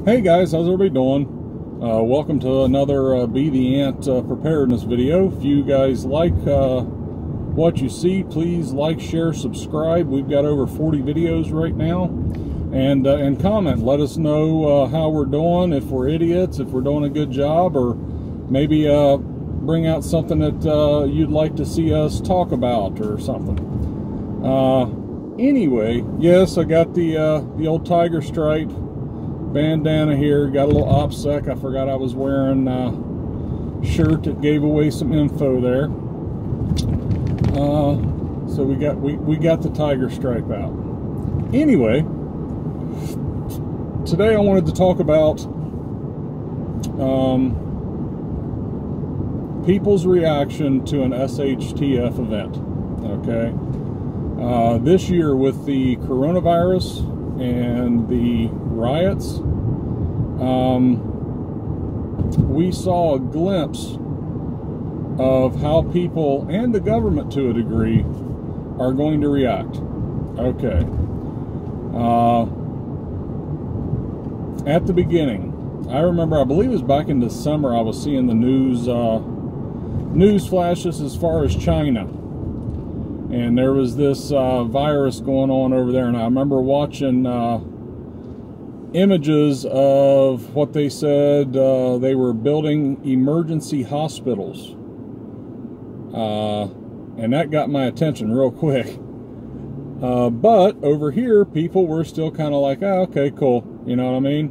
Hey guys, how's everybody doing? Welcome to another Be the Ant preparedness video. If you guys like what you see, please like, share, subscribe. We've got over 40 videos right now. And comment. Let us know how we're doing, if we're idiots, if we're doing a good job, or maybe bring out something that you'd like to see us talk about or something. Anyway, yes, I got the old tiger stripe bandana here. Got a little OPSEC. I forgot I was wearing a shirt that gave away some info there. So we got the tiger stripe out. Anyway, today I wanted to talk about people's reaction to an SHTF event. Okay, this year with the coronavirus and the riots, we saw a glimpse of how people and the government to a degree are going to react. Okay. At the beginning, I remember, I believe it was back in December, I was seeing the news flashes as far as China. And there was this virus going on over there, and I remember watching images of what they said they were building emergency hospitals. And that got my attention real quick. But over here, people were still kind of like, oh, okay, cool. You know what I mean?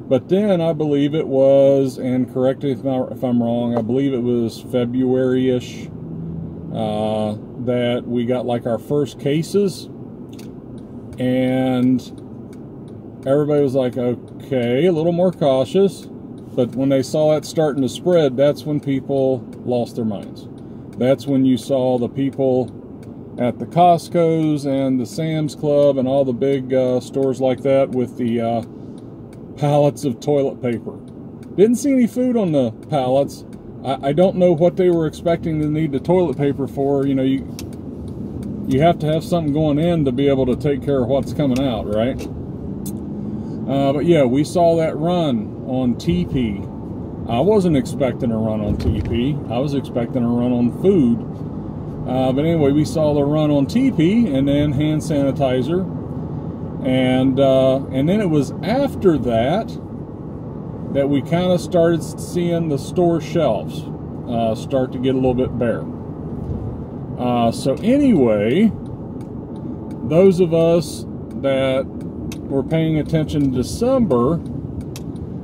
But then I believe it was, and correct me if I'm wrong, I believe it was February-ish, that we got like our first cases, and everybody was like, okay, a little more cautious. But when they saw that starting to spread, that's when people lost their minds. That's when you saw the people at the Costco's and the Sam's Club and all the big stores like that with the pallets of toilet paper. Didn't see any food on the pallets. I don't know what they were expecting to need the toilet paper for. You know, you have to have something going in to be able to take care of what's coming out, right? But yeah, we saw that run on TP. I wasn't expecting a run on TP. I was expecting a run on food. But anyway, we saw the run on TP and then hand sanitizer. And then it was after that we kind of started seeing the store shelves start to get a little bit bare. So anyway, those of us that were paying attention in December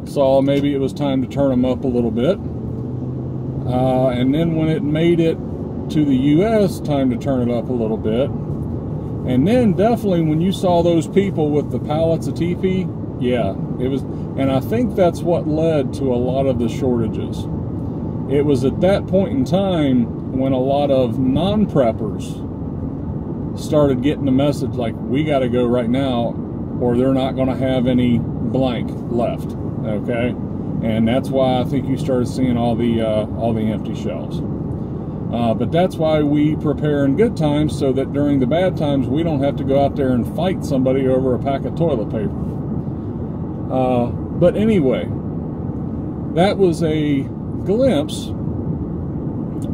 saw maybe it was time to turn them up a little bit. And then when it made it to the US, time to turn it up a little bit. And then definitely when you saw those people with the pallets of TP, yeah, it was, and I think that's what led to a lot of the shortages. It was at that point in time when a lot of non-preppers started getting the message like, we got to go right now or they're not going to have any blank left. Okay, and that's why I think you started seeing all the empty shelves. But that's why we prepare in good times, so that during the bad times we don't have to go out there and fight somebody over a pack of toilet paper. But anyway, that was a glimpse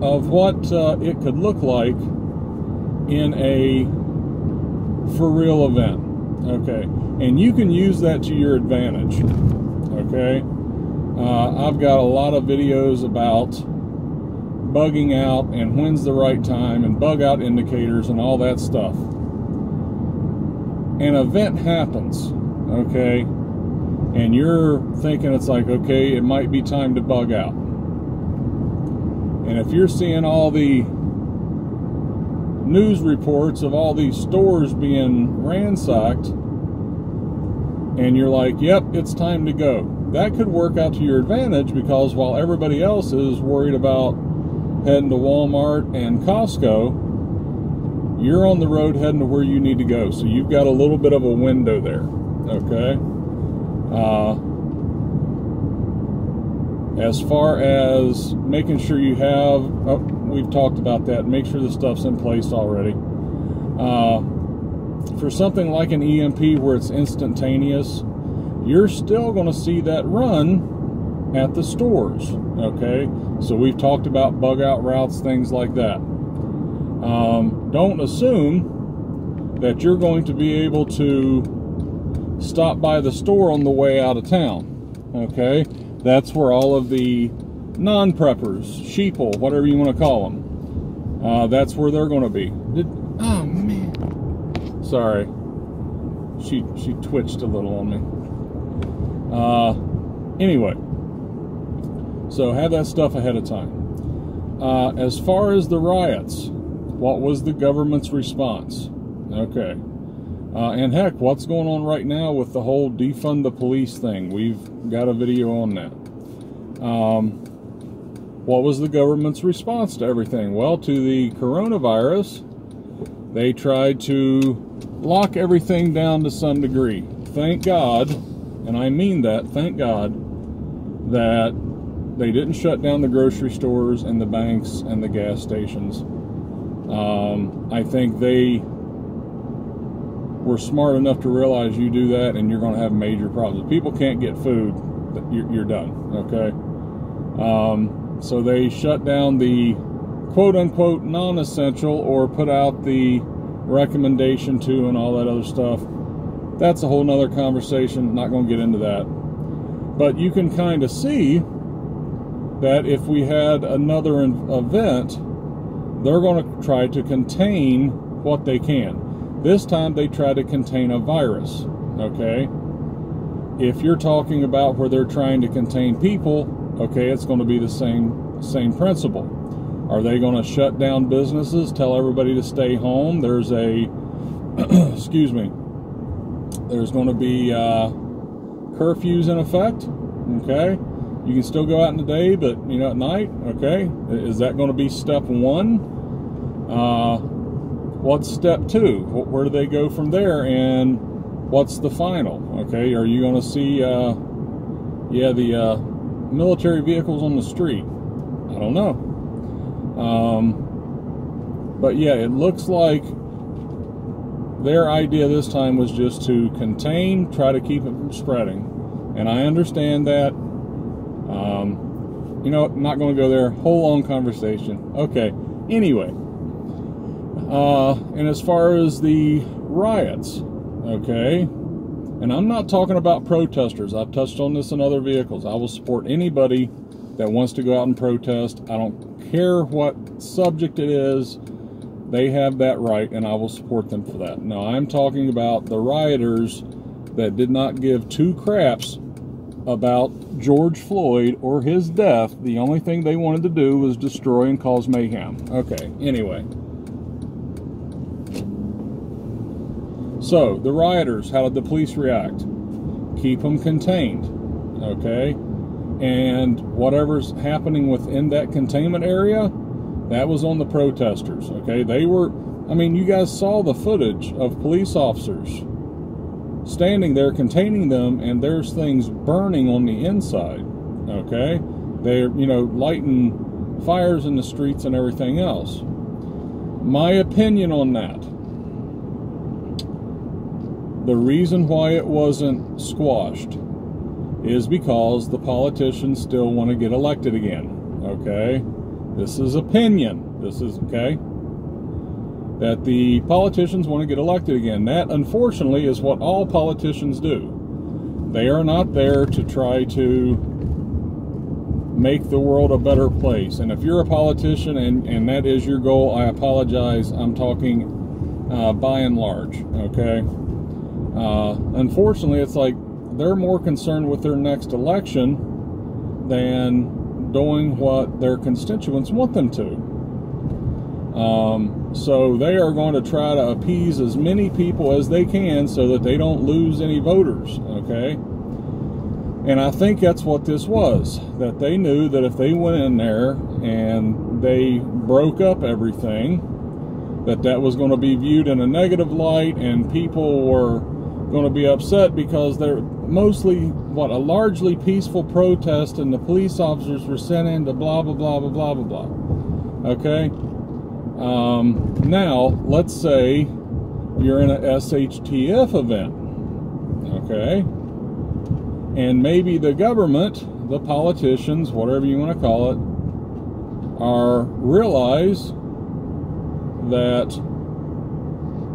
of what it could look like in a for real event. Okay, and you can use that to your advantage. Okay, I've got a lot of videos about bugging out and when's the right time and bug out indicators and all that stuff. An event happens, okay, and you're thinking it's like, okay, it might be time to bug out. And if you're seeing all the news reports of all these stores being ransacked and you're like, yep, it's time to go, that could work out to your advantage, because while everybody else is worried about heading to Walmart and Costco, you're on the road heading to where you need to go. So you've got a little bit of a window there. Okay. As far as making sure you have, we've talked about that. Make sure the stuff's in place already. For something like an EMP where it's instantaneous, you're still going to see that run at the stores, okay? So we've talked about bug out routes, things like that. Don't assume that you're going to be able to stop by the store on the way out of town, okay? That's where all of the non-preppers, sheeple, whatever you want to call them, that's where they're going to be. Oh, man. Sorry. She twitched a little on me. Anyway, so have that stuff ahead of time. As far as the riots, what was the government's response? Okay. And heck, what's going on right now with the whole defund the police thing? We've got a video on that. What was the government's response to everything? Well, to the coronavirus, they tried to lock everything down to some degree. Thank God, and I mean that, thank God, that they didn't shut down the grocery stores and the banks and the gas stations. I think they were smart enough to realize you do that and you're going to have major problems. If people can't get food, you're done, okay? So they shut down the quote-unquote non-essential, or put out the recommendation to, and all that other stuff. That's a whole nother conversation. Not going to get into that. But you can kind of see that if we had another event, they're going to try to contain what they can. This time they try to contain a virus, okay? If you're talking about where they're trying to contain people, okay, it's going to be the same principle. Are they going to shut down businesses, tell everybody to stay home? There's a, excuse me, there's going to be curfews in effect, okay? You can still go out in the day, but, you know, at night, okay? Is that going to be step one? What's step two? Where do they go from there? And what's the final? Okay, are you going to see, the military vehicles on the street? I don't know. But yeah, it looks like their idea this time was just to contain, try to keep it from spreading. And I understand that. You know, I'm not going to go there. Whole long conversation. Okay, anyway. And as far as the riots, okay, and I'm not talking about protesters. I've touched on this in other vehicles. I will support anybody that wants to go out and protest. I don't care what subject it is. They have that right, and I will support them for that. Now, I'm talking about the rioters that did not give two craps about George Floyd or his death. The only thing they wanted to do was destroy and cause mayhem. Okay, anyway. So, the rioters, how did the police react? Keep them contained, okay? And whatever's happening within that containment area, that was on the protesters, okay? They were, I mean, you guys saw the footage of police officers standing there containing them, and there's things burning on the inside, okay? They're, you know, lighting fires in the streets and everything else. My opinion on that, the reason why it wasn't squashed is because the politicians still want to get elected again, okay? This is opinion. This is, okay? That the politicians want to get elected again. That, unfortunately, is what all politicians do. They are not there to try to make the world a better place. And if you're a politician and that is your goal, I apologize. I'm talking by and large, okay? Unfortunately, it's like they're more concerned with their next election than doing what their constituents want them to. So they are going to try to appease as many people as they can so that they don't lose any voters, okay? And I think that's what this was, that they knew that if they went in there and they broke up everything, that was going to be viewed in a negative light, and people were going to be upset because they're mostly, what, a largely peaceful protest, and the police officers were sent in to blah, blah, blah, blah, blah, blah, blah. Okay? Now, let's say you're in a SHTF event. Okay? And maybe the government, the politicians, whatever you want to call it, realize that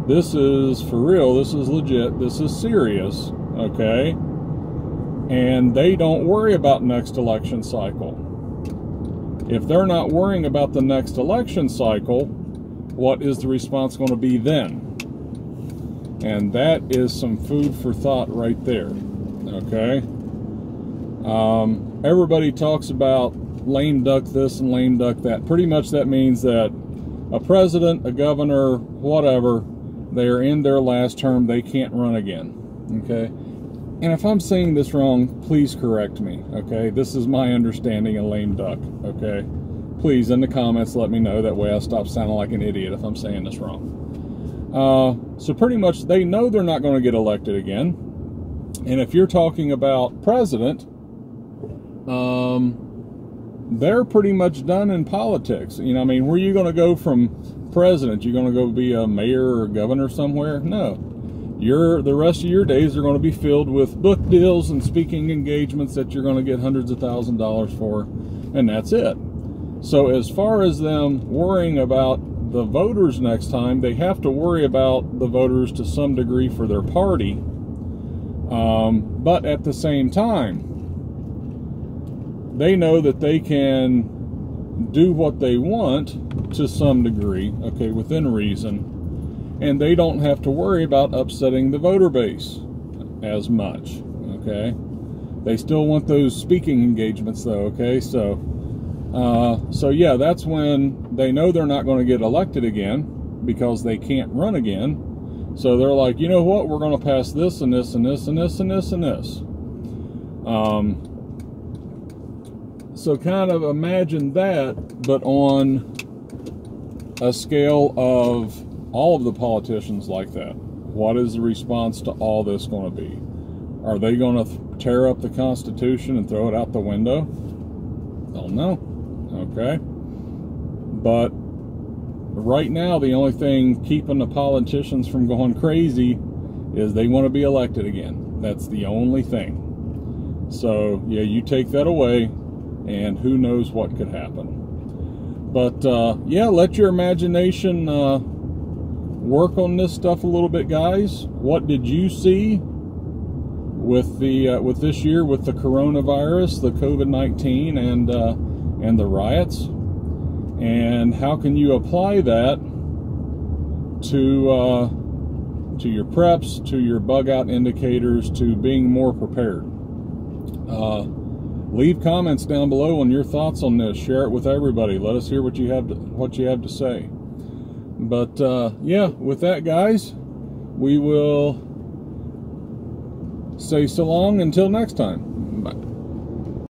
this is for real, this is legit, this is serious, okay? And they don't worry about next election cycle. If they're not worrying about the next election cycle, what is the response going to be then? And that is some food for thought right there, okay? Everybody talks about lame duck this and lame duck that. Pretty much that means that a president, a governor, whatever, they are in their last term, they can't run again, okay? And if I'm saying this wrong, please correct me, okay? This is my understanding of lame duck, okay? Please, in the comments, let me know. That way I stop sounding like an idiot if I'm saying this wrong. So pretty much they know they're not going to get elected again. And if you're talking about president, they're pretty much done in politics. You know, I mean, where are you going to go from president? You going to go be a mayor or governor somewhere? No. The rest of your days are going to be filled with book deals and speaking engagements that you're going to get hundreds of thousands of dollars for, and that's it. So as far as them worrying about the voters next time, they have to worry about the voters to some degree for their party. But at the same time, they know that they can do what they want to some degree, okay, within reason, and they don't have to worry about upsetting the voter base as much, okay? They still want those speaking engagements though, okay? So yeah, that's when they know they're not going to get elected again because they can't run again. So they're like, you know what, we're going to pass this and this and this and this and this and this. So kind of imagine that, but on a scale of all of the politicians like that. What is the response to all this going to be? Are they going to tear up the Constitution and throw it out the window? Don't know. Okay. But right now, the only thing keeping the politicians from going crazy is they want to be elected again. That's the only thing. So, yeah, you take that away, and who knows what could happen. But, yeah, let your imagination work on this stuff a little bit, guys. What did you see with with this year, with the coronavirus, the COVID-19, and the riots? And how can you apply that to your preps, to your bug out indicators, to being more prepared? Leave comments down below on your thoughts on this. Share it with everybody. Let us hear what you have to say. But yeah, with that, guys, we will say so long until next time.